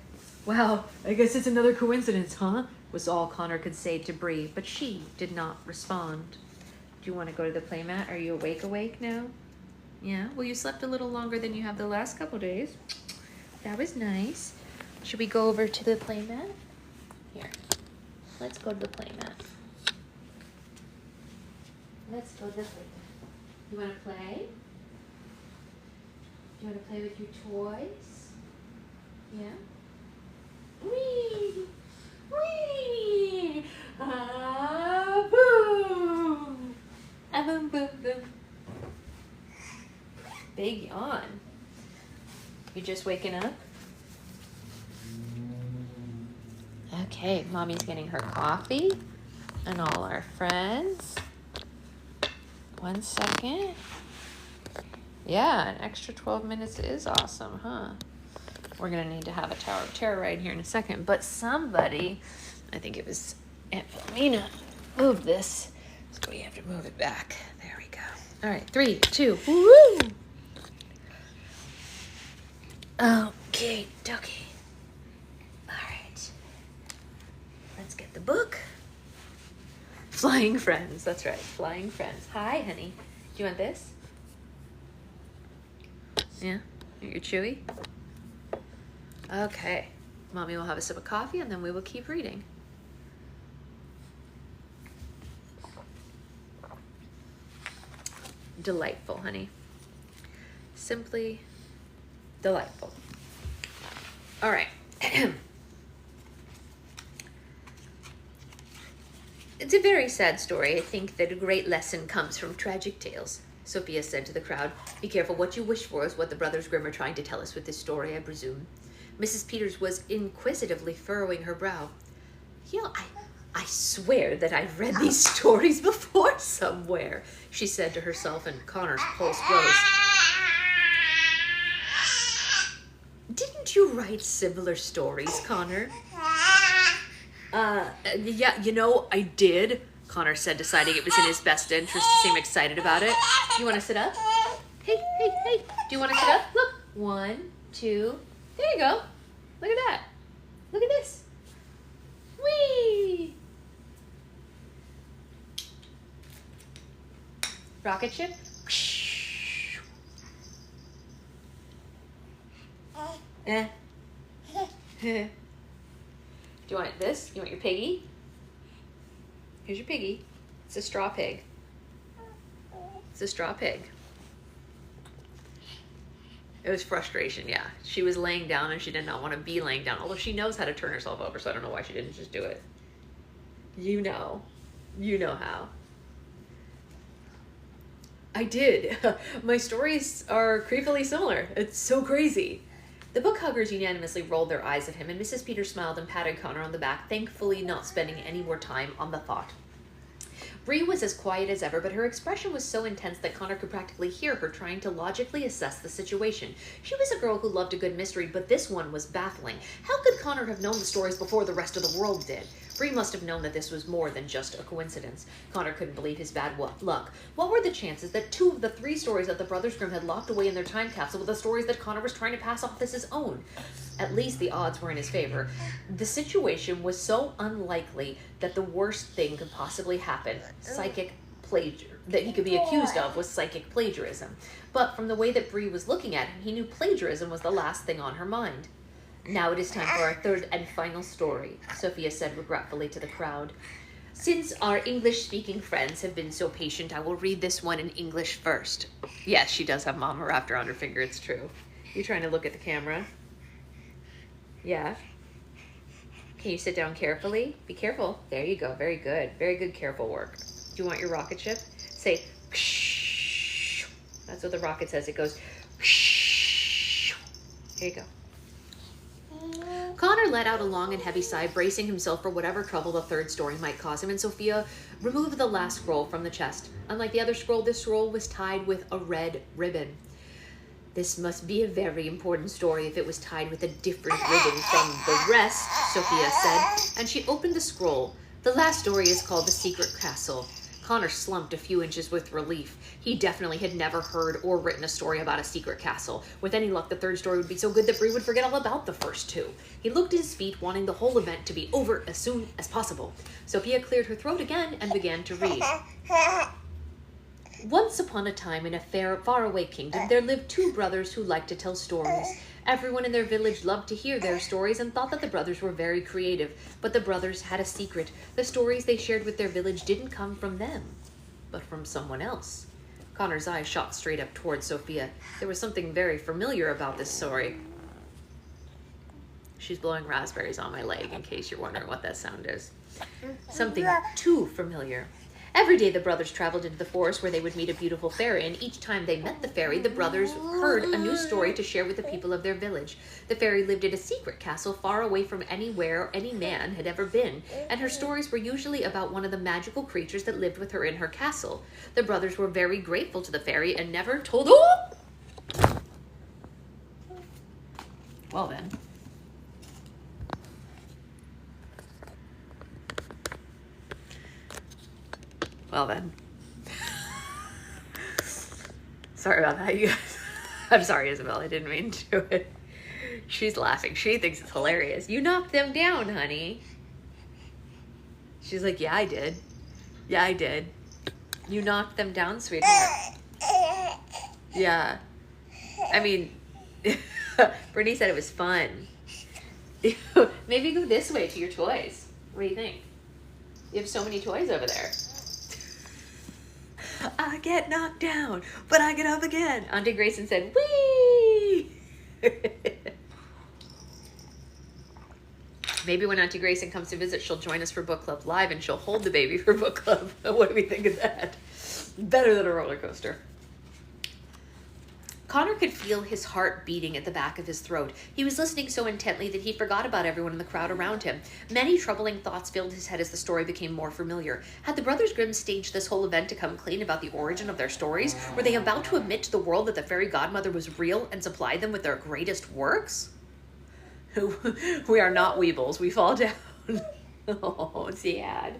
Wow, I guess it's another coincidence, huh? Was all Connor could say to Bree, but she did not respond. Do you want to go to the playmat? Are you awake now? Yeah? Well, you slept a little longer than you have the last couple days. That was nice. Should we go over to the playmat? Here. Let's go to the playmat. Let's go to the playmat. You want to play? You want to play with your toys? Yeah? Whee! Whee! Ah, boom! Ah, boom, boom, boom. Big yawn. You just waking up? Okay, Mommy's getting her coffee and all our friends. 1 second. Yeah, an extra 12 minutes is awesome, huh? We're going to need to have a Tower of Terror right here in a second. But somebody, I think it was Aunt Philomena, moved this. So we have to move it back. There we go. All right, 3, 2, woo! Okay, dokie. All right. Let's get the book. Flying Friends, that's right, Flying Friends. Hi, honey. Do you want this? Yeah? You're chewy? Okay. Mommy will have a sip of coffee and then we will keep reading. Delightful, honey. Simply delightful. All right. It's a very sad story. I think that a great lesson comes from tragic tales. Sophia said to the crowd, "Be careful what you wish for," is what the Brothers Grimm are trying to tell us with this story, I presume. Mrs. Peters was inquisitively furrowing her brow. You know, I swear that I've read these stories before somewhere, she said to herself, and Connor's pulse rose. Didn't you write similar stories, Connor? Yeah, you know, I did, Connor said, deciding it was in his best interest to seem excited about it. You want to sit up? Hey, hey. Do you want to sit up? Look. 1, 2. There you go. Look at that. Look at this. Whee! Rocket ship. Eh. Do you want this? You want your piggy? Here's your piggy. It's a straw pig. It's a straw pig. It was frustration, yeah. She was laying down and she did not want to be laying down, although she knows how to turn herself over, so I don't know why she didn't just do it. You know. You know how. I did. My stories are creepily similar. It's so crazy. The book huggers unanimously rolled their eyes at him, and Mrs. Peters smiled and patted Connor on the back, thankfully not spending any more time on the thought. Bree was as quiet as ever, but her expression was so intense that Connor could practically hear her trying to logically assess the situation. She was a girl who loved a good mystery, but this one was baffling. How could Connor have known the stories before the rest of the world did? Bree must have known that this was more than just a coincidence. Connor couldn't believe his bad luck. What were the chances that 2 of the 3 stories that the Brothers Grimm had locked away in their time capsule were the stories that Connor was trying to pass off as his own? At least the odds were in his favor. The situation was so unlikely that the worst thing could possibly happen, that he could be accused of, was psychic plagiarism. But from the way that Bree was looking at him, he knew plagiarism was the last thing on her mind. Now it is time for our third and final story, Sophia said regretfully to the crowd. Since our English-speaking friends have been so patient, I will read this one in English first. Yes, she does have Mama wrapped around her finger, it's true. You trying to look at the camera? Yeah. Can you sit down carefully? Be careful. There you go. Very good. Very good careful work. Do you want your rocket ship? Say, ksh. That's what the rocket says. It goes, ksh. Here you go. Connor let out a long and heavy sigh, bracing himself for whatever trouble the third story might cause him, and Sophia removed the last scroll from the chest. Unlike the other scroll, this scroll was tied with a red ribbon. This must be a very important story if it was tied with a different ribbon from the rest, Sophia said, and she opened the scroll. The last story is called The Secret Castle. Connor slumped a few inches with relief. He definitely had never heard or written a story about a secret castle. With any luck, the third story would be so good that Bree would forget all about the first 2. He looked at his feet, wanting the whole event to be over as soon as possible. Sophia cleared her throat again and began to read. Once upon a time in a faraway kingdom, there lived 2 brothers who liked to tell stories. Everyone in their village loved to hear their stories and thought that the brothers were very creative. But the brothers had a secret. The stories they shared with their village didn't come from them, but from someone else. Connor's eyes shot straight up towards Sophia. There was something very familiar about this story. She's blowing raspberries on my leg, in case you're wondering what that sound is. Something too familiar. Every day the brothers traveled into the forest where they would meet a beautiful fairy, and each time they met the fairy, the brothers heard a new story to share with the people of their village. The fairy lived in a secret castle far away from anywhere any man had ever been, and her stories were usually about one of the magical creatures that lived with her in her castle. The brothers were very grateful to the fairy and never told... Oh! Well then. Well then. Sorry about that, you guys. I'm sorry, Isabel. I didn't mean to do it. She's laughing. She thinks it's hilarious. You knocked them down, honey. She's like, yeah, I did. Yeah, I did. You knocked them down, sweetheart. Yeah. I mean, Brittany said it was fun. Maybe go this way to your toys. What do you think? You have so many toys over there. I get knocked down, but I get up again. Auntie Grayson said, whee! Maybe when Auntie Grayson comes to visit, she'll join us for book club live and she'll hold the baby for book club. What do we think of that? Better than a roller coaster. Connor could feel his heart beating at the back of his throat. He was listening so intently that he forgot about everyone in the crowd around him. Many troubling thoughts filled his head as the story became more familiar. Had the Brothers Grimm staged this whole event to come clean about the origin of their stories? Were they about to admit to the world that the fairy godmother was real and supply them with their greatest works? We are not weebles. We fall down. Oh, sad.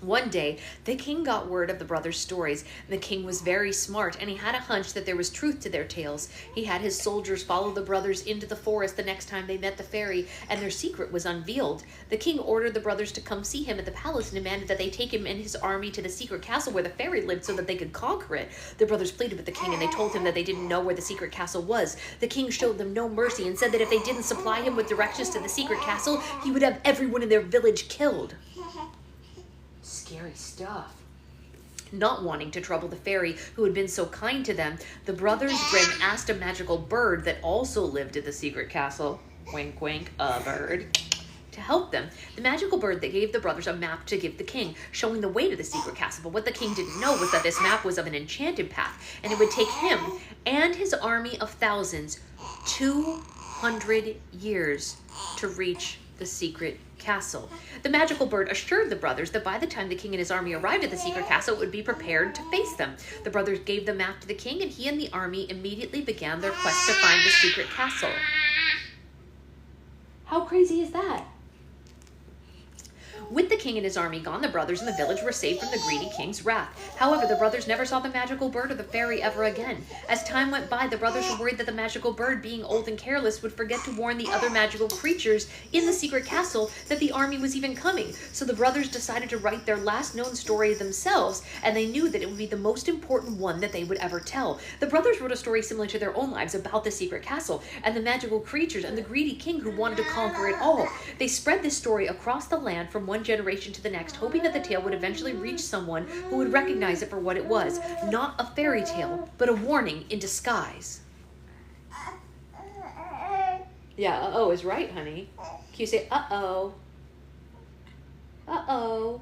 One day, the king got word of the brothers' stories. The king was very smart, and he had a hunch that there was truth to their tales. He had his soldiers follow the brothers into the forest the next time they met the fairy, and their secret was unveiled. The king ordered the brothers to come see him at the palace and demanded that they take him and his army to the secret castle where the fairy lived so that they could conquer it. The brothers pleaded with the king, and they told him that they didn't know where the secret castle was. The king showed them no mercy and said that if they didn't supply him with directions to the secret castle, he would have everyone in their village killed. Scary stuff. Not wanting to trouble the fairy who had been so kind to them, the brothers Grimm asked a magical bird that also lived at the secret castle, wink wink, a bird, to help them. The magical bird that gave the brothers a map to give the king, showing the way to the secret castle. But what the king didn't know was that this map was of an enchanted path, and it would take him and his army of thousands 200 years to reach the secret castle. The magical bird assured the brothers that by the time the king and his army arrived at the secret castle, it would be prepared to face them. The brothers gave the map to the king, and he and the army immediately began their quest to find the secret castle. How crazy is that? With the king and his army gone, the brothers in the village were saved from the greedy king's wrath. However, the brothers never saw the magical bird or the fairy ever again. As time went by, the brothers were worried that the magical bird, being old and careless, would forget to warn the other magical creatures in the secret castle that the army was even coming. So the brothers decided to write their last known story themselves, and they knew that it would be the most important one that they would ever tell. The brothers wrote a story similar to their own lives about the secret castle and the magical creatures and the greedy king who wanted to conquer it all. They spread this story across the land from one generation to the next, hoping that the tale would eventually reach someone who would recognize it for what it was, not a fairy tale, but a warning in disguise. Yeah, uh-oh is right, honey. Can you say uh-oh? Uh-oh.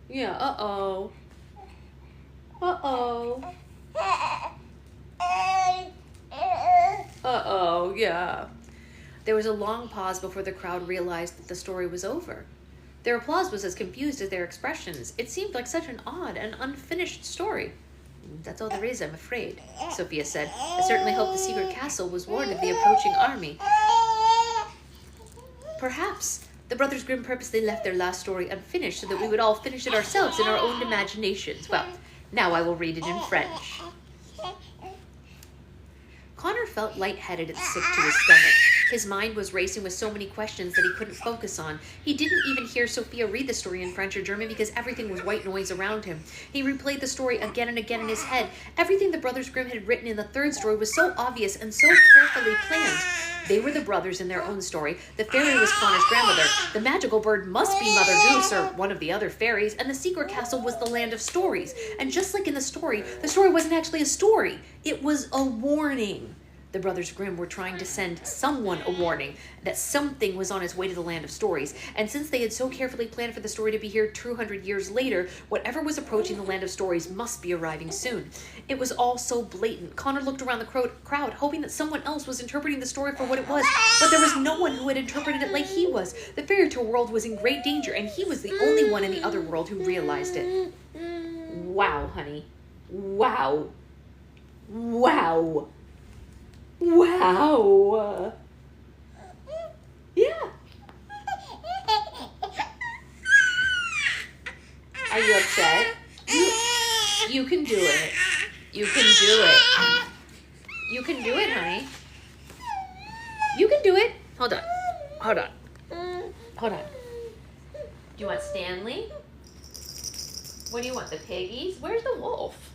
Yeah, uh-oh. Uh-oh. Uh-oh, yeah. There was a long pause before the crowd realized that the story was over. Their applause was as confused as their expressions. It seemed like such an odd and unfinished story. That's all there is, I'm afraid, Sophia said. I certainly hope the secret castle was warned of the approaching army. Perhaps. The Brothers Grimm purposely left their last story unfinished so that we would all finish it ourselves in our own imaginations. Well, now I will read it in French. Connor felt lightheaded and sick to his stomach. His mind was racing with so many questions that he couldn't focus on. He didn't even hear Sophia read the story in French or German because everything was white noise around him. He replayed the story again and again in his head. Everything the Brothers Grimm had written in the third story was so obvious and so carefully planned. They were the brothers in their own story. The fairy was Connor's grandmother. The magical bird must be Mother Goose or one of the other fairies. And the secret castle was the land of stories. And just like in the story wasn't actually a story. It was a warning. The Brothers Grimm were trying to send someone a warning that something was on its way to the land of stories. And since they had so carefully planned for the story to be here 200 years later, whatever was approaching the land of stories must be arriving soon. It was all so blatant. Connor looked around the crowd, hoping that someone else was interpreting the story for what it was. But there was no one who had interpreted it like he was. The fairy tale world was in great danger, and he was the only one in the other world who realized it. Wow, honey. Wow. Wow. Wow. Yeah. Are you upset? You can do it. You can do it. You can do it, honey. You can do it. Hold on. Hold on. Hold on. Do you want Stanley? What do you want, the piggies? Where's the wolf?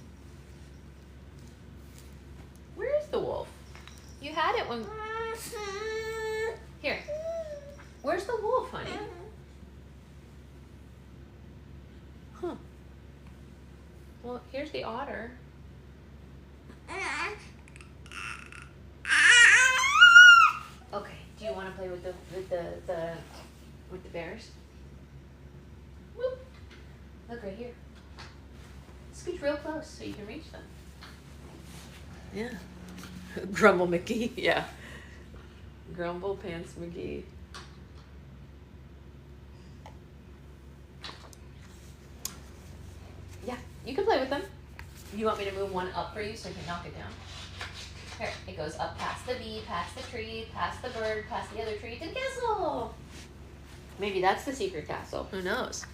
Where's the wolf? You had it when... Here. Where's the wolf, honey? Huh. Well, here's the otter. Okay. Do you want to play with the bears? Whoop. Look right here. Scooch real close so you can reach them. Yeah. Grumble McGee, yeah. Grumble Pants McGee. Yeah, you can play with them. You want me to move one up for you so you can knock it down? Here, it goes up past the bee, past the tree, past the bird, past the other tree to the castle. Maybe that's the secret castle. Who knows?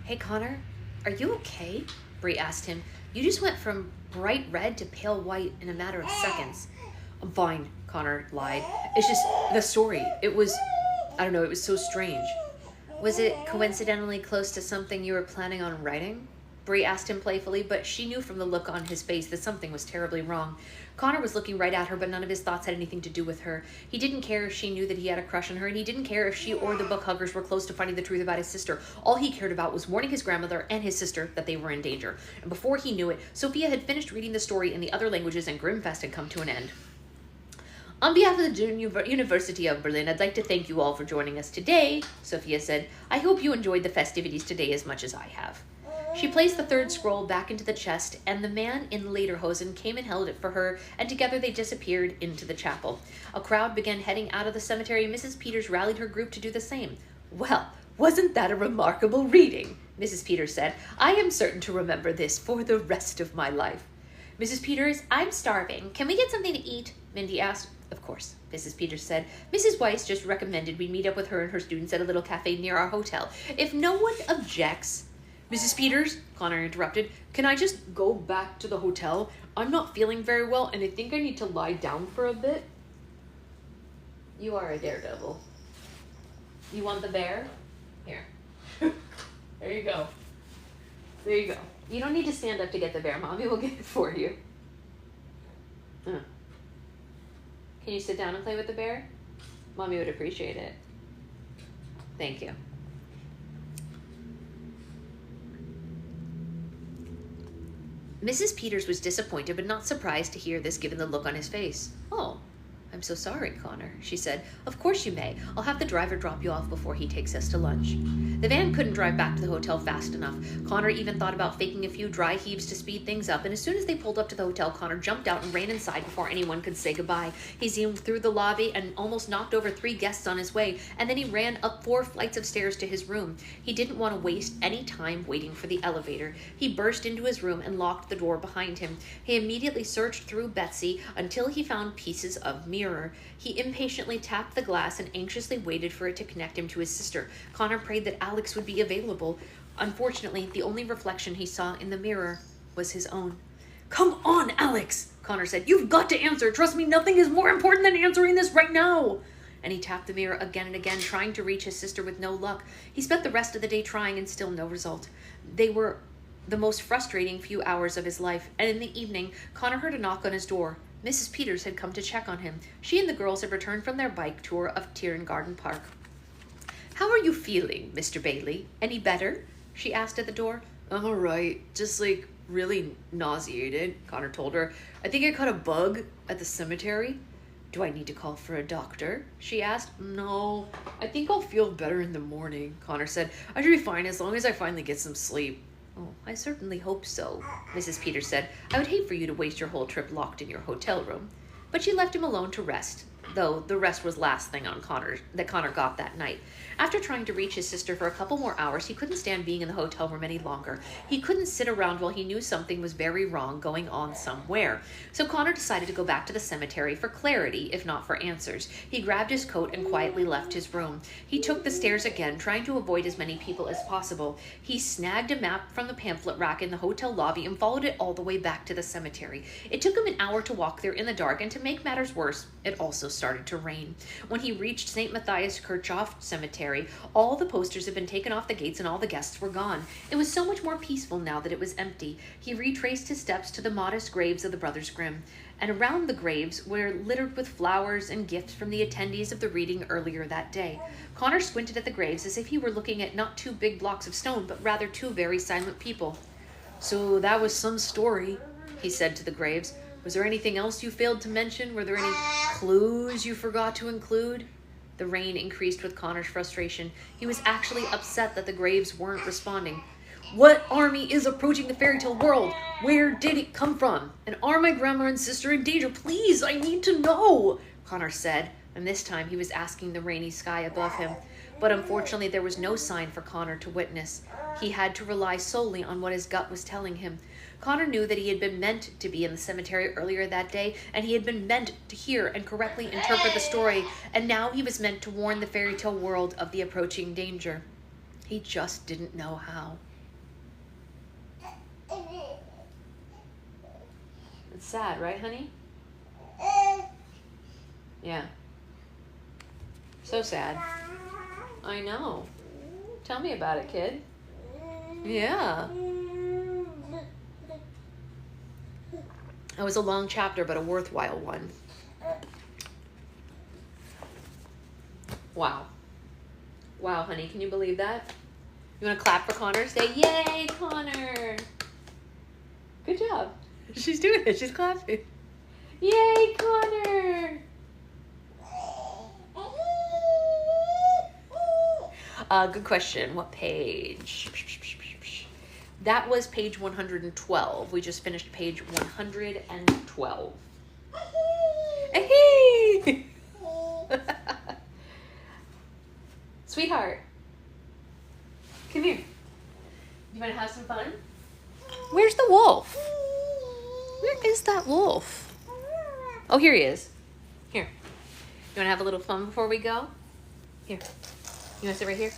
Hey, Connor, are you okay? Bree asked him. You just went from bright red to pale white in a matter of seconds. I'm fine, Connor lied. It's just the story. It was so strange. Was it coincidentally close to something you were planning on writing? Bree asked him playfully, but she knew from the look on his face that something was terribly wrong. Connor was looking right at her, but none of his thoughts had anything to do with her. He didn't care if she knew that he had a crush on her, and he didn't care if she or the book huggers were close to finding the truth about his sister. All he cared about was warning his grandmother and his sister that they were in danger. And before he knew it, Sophia had finished reading the story in the other languages, and Grimfest had come to an end. On behalf of the University of Berlin, I'd like to thank you all for joining us today, Sophia said. I hope you enjoyed the festivities today as much as I have. She placed the third scroll back into the chest, and the man in lederhosen came and held it for her, and together they disappeared into the chapel. A crowd began heading out of the cemetery, and Mrs. Peters rallied her group to do the same. Well, wasn't that a remarkable reading? Mrs. Peters said. I am certain to remember this for the rest of my life. Mrs. Peters, I'm starving. Can we get something to eat? Mindy asked. Of course, Mrs. Peters said. Mrs. Weiss just recommended we meet up with her and her students at a little cafe near our hotel. If no one objects... Mrs. Peters, Connor interrupted, can I just go back to the hotel? I'm not feeling very well, and I think I need to lie down for a bit. You are a daredevil. You want the bear? Here. There you go. There you go. You don't need to stand up to get the bear. Mommy will get it for you. Can you sit down and play with the bear? Mommy would appreciate it. Thank you. Mrs. Peters was disappointed but not surprised to hear this given the look on his face. Oh, I'm so sorry, Connor, she said. Of course you may. I'll have the driver drop you off before he takes us to lunch. The van couldn't drive back to the hotel fast enough. Connor even thought about faking a few dry heaves to speed things up, and as soon as they pulled up to the hotel, Connor jumped out and ran inside before anyone could say goodbye. He zoomed through the lobby and almost knocked over 3 guests on his way, and then he ran up 4 flights of stairs to his room. He didn't want to waste any time waiting for the elevator. He burst into his room and locked the door behind him. He immediately searched through Betsy until he found pieces of mirror. He impatiently tapped the glass and anxiously waited for it to connect him to his sister. Connor prayed that Alex would be available. Unfortunately, the only reflection he saw in the mirror was his own. Come on, Alex, Connor said. You've got to answer. Trust me, nothing is more important than answering this right now. And he tapped the mirror again and again, trying to reach his sister with no luck. He spent the rest of the day trying and still no result. They were the most frustrating few hours of his life, and in the evening, Connor heard a knock on his door. Mrs. Peters had come to check on him. She and the girls had returned from their bike tour of Tiergarten Park. How are you feeling, Mr. Bailey? Any better? She asked at the door. I'm all right. Just, really nauseated, Connor told her. I think I caught a bug at the cemetery. Do I need to call for a doctor? She asked. No, I think I'll feel better in the morning, Connor said. I should be fine as long as I finally get some sleep. Oh, I certainly hope so, Mrs. Peters said. I would hate for you to waste your whole trip locked in your hotel room. But she left him alone to rest, though the rest was last thing on Connor got that night. After trying to reach his sister for a couple more hours, he couldn't stand being in the hotel room any longer. He couldn't sit around while he knew something was very wrong going on somewhere. So Connor decided to go back to the cemetery for clarity, if not for answers. He grabbed his coat and quietly left his room. He took the stairs again, trying to avoid as many people as possible. He snagged a map from the pamphlet rack in the hotel lobby and followed it all the way back to the cemetery. It took him an hour to walk there in the dark, and to make matters worse, it also started to rain. When he reached St. Matthias Kirchhoff Cemetery, all the posters had been taken off the gates and all the guests were gone. It was so much more peaceful now that it was empty. He retraced his steps to the modest graves of the Brothers Grimm, and around the graves were littered with flowers and gifts from the attendees of the reading earlier that day. Connor squinted at the graves as if he were looking at not 2 big blocks of stone, but rather 2 very silent people. So that was some story, he said to the graves. Was there anything else you failed to mention? Were there any clues you forgot to include? The rain increased with Connor's frustration. He was actually upset that the graves weren't responding. What army is approaching the fairy tale world? Where did it come from? And are my grandma and sister in danger? Please, I need to know, Connor said, and this time he was asking the rainy sky above him. But unfortunately, there was no sign for Connor to witness. He had to rely solely on what his gut was telling him. Connor knew that he had been meant to be in the cemetery earlier that day, and he had been meant to hear and correctly interpret the story, and now he was meant to warn the fairy tale world of the approaching danger. He just didn't know how. It's sad, right, honey? Yeah. So sad. I know. Tell me about it, kid. Yeah. It was a long chapter, but a worthwhile one. Wow. Wow, honey, can you believe that? You want to clap for Connor? Say, yay, Connor. Good job. She's doing it. She's clapping. Yay, Connor. Good question. What page? That was page 112. We just finished page 112. Hey! Sweetheart, come here. You want to have some fun? Where's the wolf? Where is that wolf? Oh, here he is. Here. You want to have a little fun before we go? Here. You want to sit right here?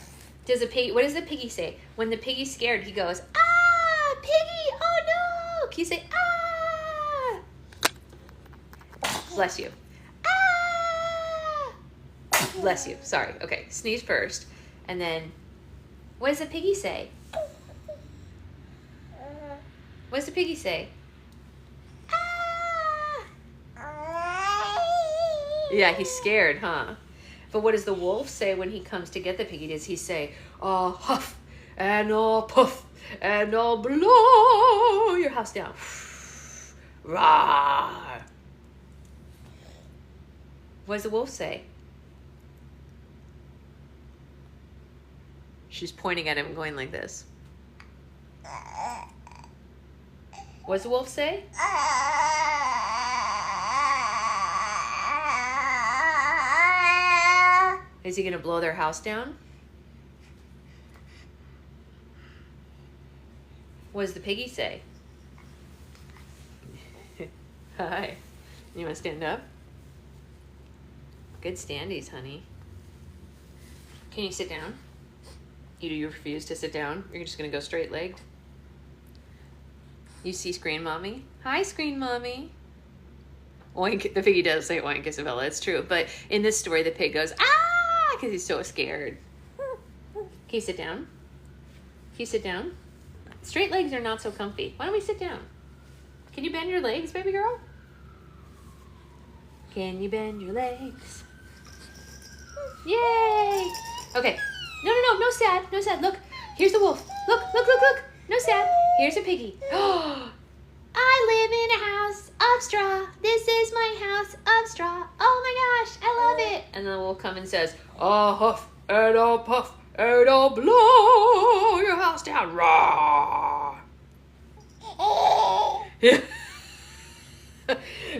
What does the piggy say? When the piggy's scared, he goes, ah, piggy, oh no. Can you say, ah? Bless you. Ah! Bless you. Sorry. Okay. Sneeze first. And then, what does the piggy say? What does the piggy say? Ah! Yeah, he's scared, huh? But what does the wolf say when he comes to get the piggy? Does he say, oh, huff, and oh, puff, and oh, blow your house down? Rawr. What does the wolf say? She's pointing at him and going like this. What does the wolf say? Is he going to blow their house down? What does the piggy say? Hi. You want to stand up? Good standies, honey. Can you sit down? You refuse to sit down? You're just going to go straight-legged? You see Screen Mommy? Hi, Screen Mommy. Oink. The piggy does say oink, Isabella. It's true. But in this story, the pig goes, ah! Because he's so scared. Can you sit down? Can you sit down? Straight legs are not so comfy. Why don't we sit down? Can you bend your legs, baby girl? Can you bend your legs? Yay! Okay. No sad. No sad. Look. Here's the wolf. Look. No sad. Here's a piggy. I live in a house of straw. This is my house of straw. Oh my gosh, I love it. And then the wolf comes and says, I'll huff and I'll puff and I'll blow your house down. Raw.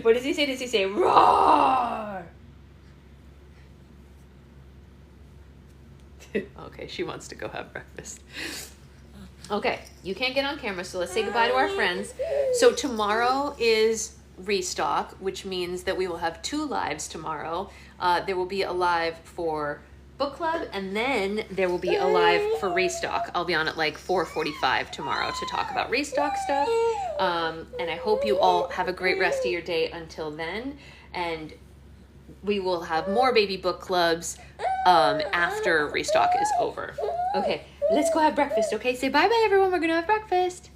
What does he say? Does he say, roar? Okay, she wants to go have breakfast. Okay, you can't get on camera, so let's say goodbye to our friends. So tomorrow is restock, which means that we will have 2 lives tomorrow. There will be a live for book club, and then there will be a live for restock. I'll be on at like 4:45 tomorrow to talk about restock stuff. And I hope you all have a great rest of your day until then. And we will have more baby book clubs after restock is over. Okay. Let's go have breakfast, okay? Say bye-bye, everyone. We're going to have breakfast.